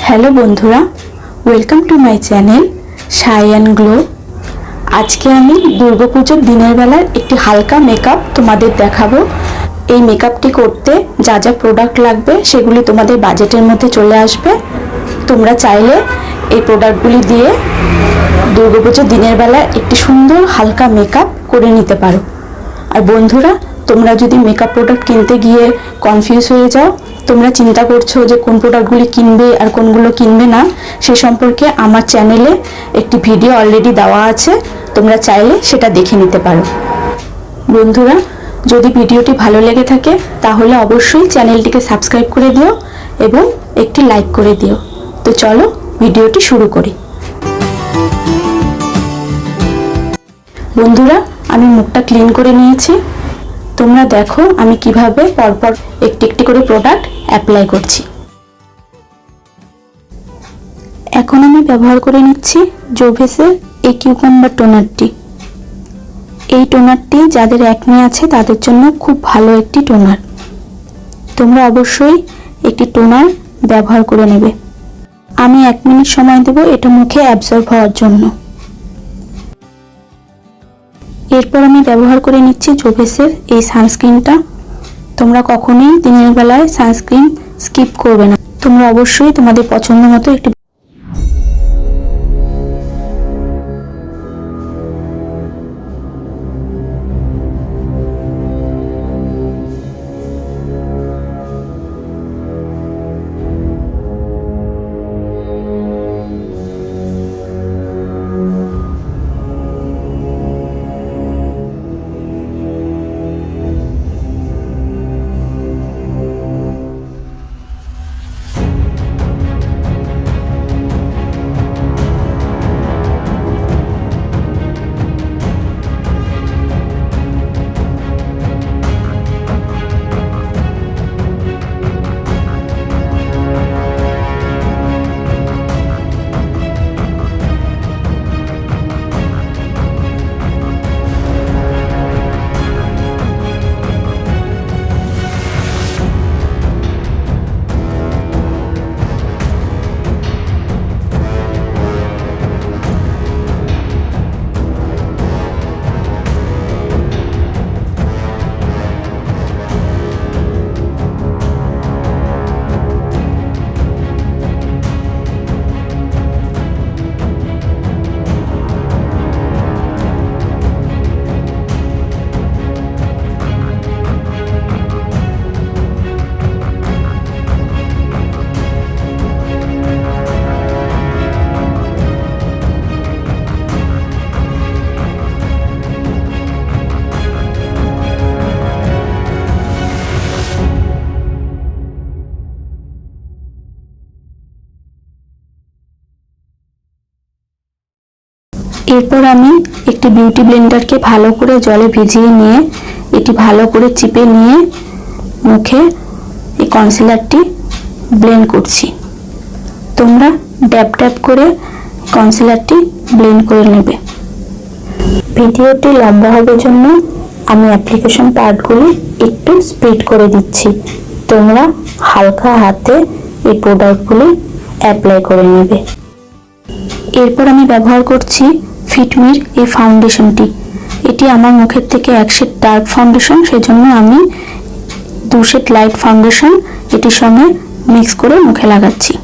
Hello বন্ধুরা, welcome to my channel shy and glow. আজকে আমি দুর্গাপুজোর দিনের বেলার একটি হালকা মেকআপ তোমাদের দেখাবো। এই মেকআপটি করতে যা যা প্রোডাক্ট লাগবে সেগুলি তোমাদের বাজেটের মধ্যে চলে আসবে। তোমরা চাইলে এই প্রোডাক্টগুলি দিয়ে দুর্গাপুজোর দিনের বেলা একটি সুন্দর হালকা মেকআপ করে নিতে পারো। আর বন্ধুরা, তোমরা যদি মেকআপ প্রোডাক্ট কিনতে গিয়ে কনফিউজ হয়ে যাও, তোমরা চিন্তা করছো যে কোন প্রোডাক্টগুলি কিনবে আর কোনগুলো কিনবে না, সে সম্পর্কে আমার চ্যানেলে একটি ভিডিও অলরেডি দেওয়া আছে, তোমরা চাইলে সেটা দেখে নিতে পারো। বন্ধুরা, যদি ভিডিওটি ভালো লেগে থাকে তাহলে অবশ্যই চ্যানেলটিকে সাবস্ক্রাইব করে দিও এবং একটি লাইক করে দিও। তো চলো ভিডিওটি শুরু করি। বন্ধুরা, আমি মুখটা ক্লিন করে নিয়েছি। তোমরা দেখো আমি কিভাবে পরপর একটি একটি করে প্রোডাক্ট অ্যাপ্লাই করছি। এখন আমি ব্যবহার করে নিচ্ছি জোভেসের এই কিউকাম্বার টোনারটি। এই টোনারটি যাদের অ্যাকনে আছে তাদের জন্য খুব ভালো একটি টোনার। তোমরা অবশ্যই একটি টোনার ব্যবহার করে নেবে। আমি 1 মিনিট সময় দেব এটা মুখে অ্যাবজর্ব হওয়ার জন্য। এরপর আমি ব্যবহার করে নিচ্ছি জোভেসের এই সানস্ক্রিনটা। তোমরা কখনোই দিনের বেলায় সানস্ক্রিন স্কিপ করবে না। তোমরা অবশ্যই তোমাদের পছন্দ মতো একটি এরপর আমি একটি বিউটি ব্লেন্ডারকে ভালো করে জলে ভিজিয়ে নিয়ে এটি ভালো করে চিপে নিয়ে মুখে এই কনসিলারটি ব্লেন্ড করছি। তোমরা ড্যাব ড্যাব করে কনসিলারটি ব্লেন্ড করে নেবে। ভিডিওটি লম্বা হবার জন্য আমি অ্যাপ্লিকেশন পার্টগুলি একটু স্প্লিট করে দিচ্ছি। তোমরা হালকা হাতে এই প্রোডাক্টগুলি অ্যাপ্লাই করে নেবে। এরপর আমি ব্যবহার করছি ফিটমির এই ফাউন্ডেশনটি। এটি আমার মুখের থেকে 1 শেড ডার্ক ফাউন্ডেশন, সেজন্য আমি 2 শেড লাইট ফাউন্ডেশন এটির সঙ্গে মিক্স করে মুখে লাগাচ্ছি।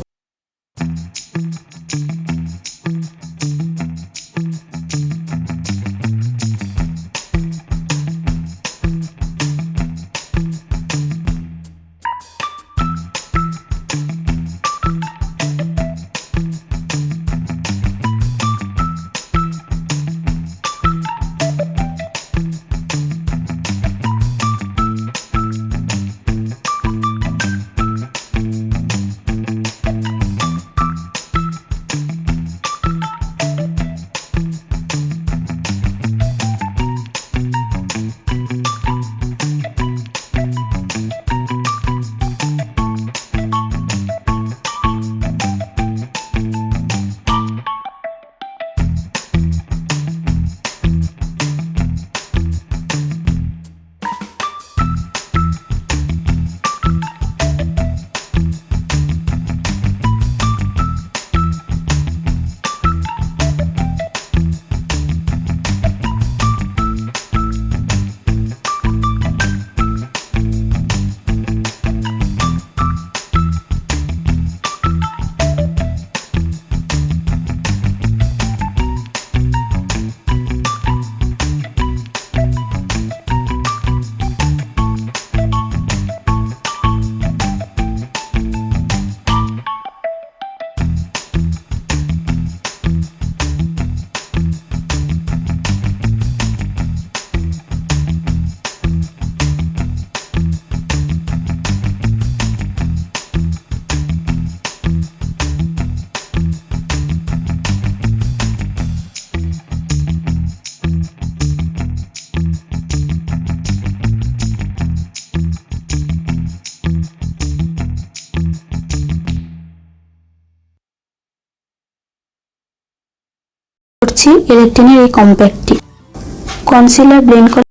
করছি এলেকট্রিনের এই কম্প্যাক্টটি। কনসিলার ব্লেন্ড করে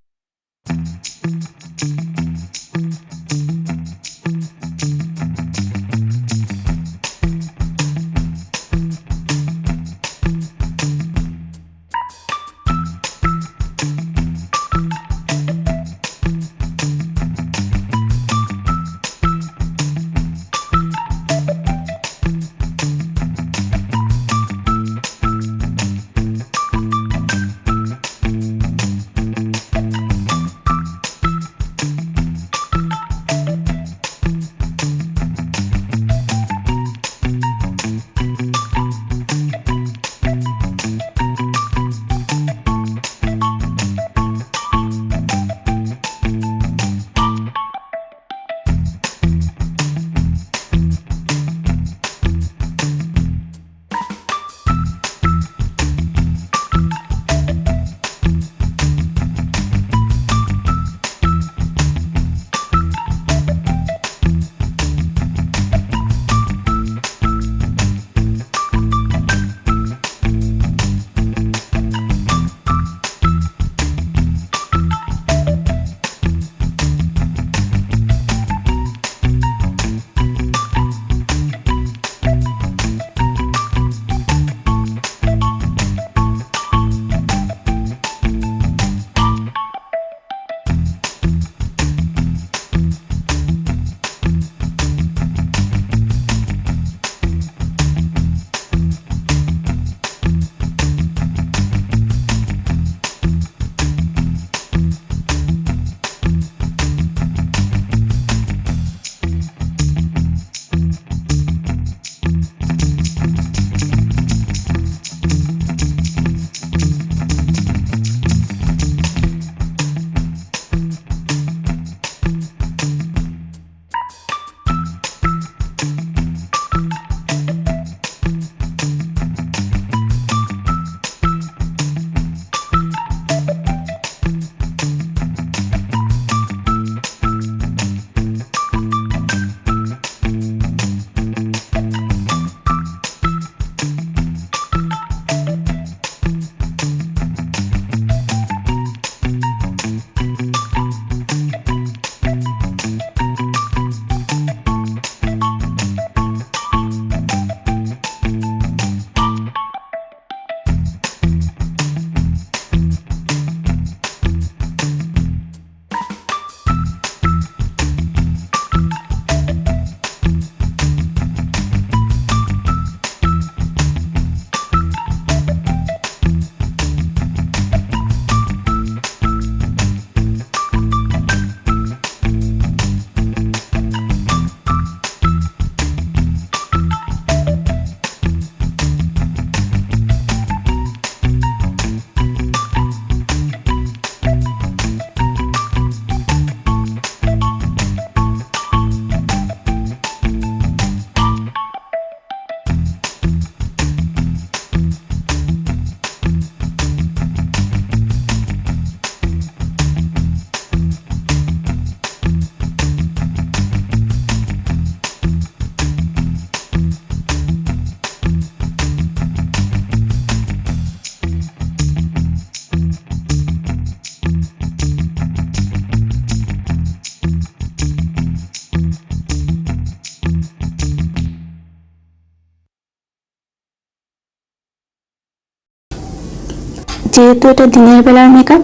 যেহেতু এটা দিনের বেলার মেকআপ,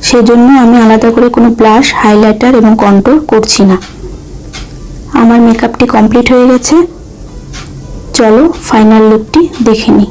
সেজন্য আমি আলাদা করে কোনো ব্লাশ, হাইলাইটার এবং কন্ট্যুর করছি না। আমার মেকআপটি কমপ্লিট হয়ে গেছে। চলো ফাইনাল লুকটি দেখে নিই।